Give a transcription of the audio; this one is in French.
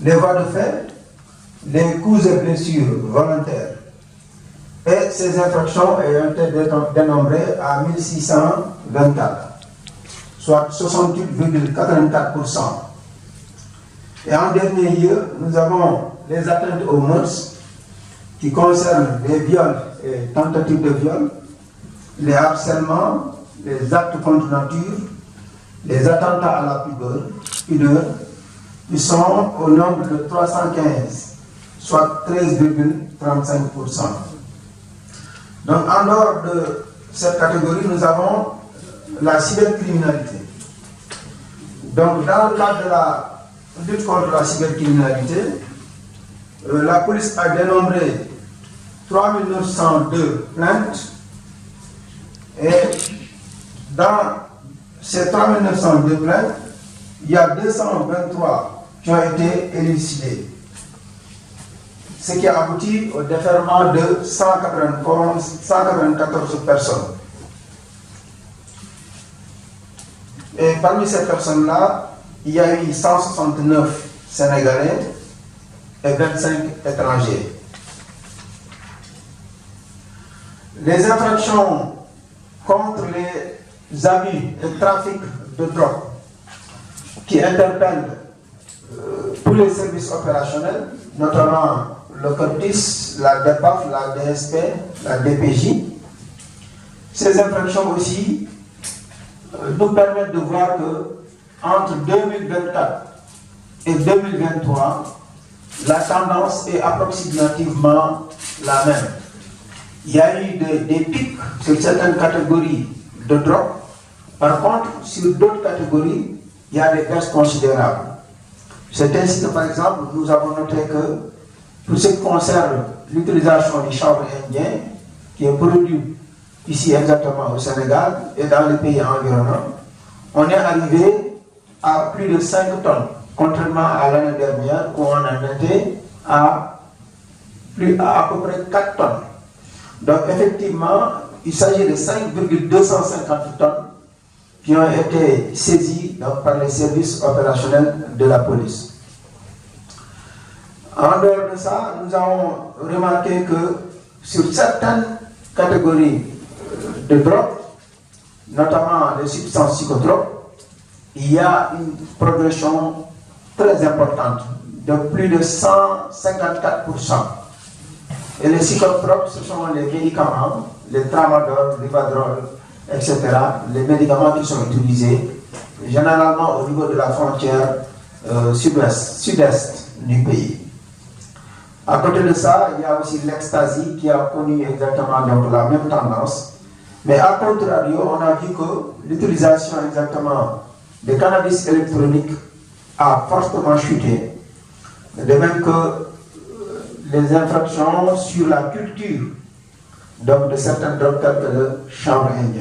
les voies de fait, les coups et blessures volontaires. Et ces infractions ont été dénombrées à 1624, soit 68,84%. Et en dernier lieu, nous avons les atteintes aux mœurs qui concernent les viols et tentatives de viol, les harcèlements, les actes contre nature, les attentats à la pudeur, qui sont au nombre de 315, soit 13,35%. Donc, en dehors de cette catégorie, nous avons la cybercriminalité. Donc, dans le cadre de la lutte contre la cybercriminalité, la police a dénombré 3902 plaintes et dans ces 3902 plaintes, il y a 223 qui ont été élucidées, ce qui a abouti au déferment de 194 personnes. Et parmi ces personnes-là, il y a eu 169 Sénégalais et 25 étrangers. Les infractions contre les abus et trafic de drogue qui interpellent tous les services opérationnels, notamment le COPTIS, la DEPAF, la DSP, la DPJ. Ces infractions aussi nous permettent de voir que entre 2024 et 2023, la tendance est approximativement la même. Il y a eu des pics sur certaines catégories de drogue. Par contre, sur d'autres catégories, il y a des baisses considérables. C'est ainsi que, par exemple, nous avons noté que pour ce qui concerne l'utilisation du chanvre indien, qui est produit ici exactement au Sénégal et dans les pays environnants, on est arrivé à plus de 5 tonnes, contrairement à l'année dernière où on en était à peu près 4 tonnes. Donc effectivement, il s'agit de 5,250 tonnes qui ont été saisies par les services opérationnels de la police. En dehors de ça, nous avons remarqué que sur certaines catégories de drogue, notamment les substances psychotropes, il y a une progression très importante de plus de 154%. Et les psychotropes, ce sont les médicaments, les tramadol, rivadrol, etc., les médicaments qui sont utilisés généralement au niveau de la frontière sud-est du pays. À côté de ça, il y a aussi l'ecstasy qui a connu exactement donc la même tendance. Mais à contrario, on a vu que l'utilisation exactement de cannabis électronique a fortement chuté. De même que les infractions sur la culture donc de certaines drogues telles que le chanvre indien.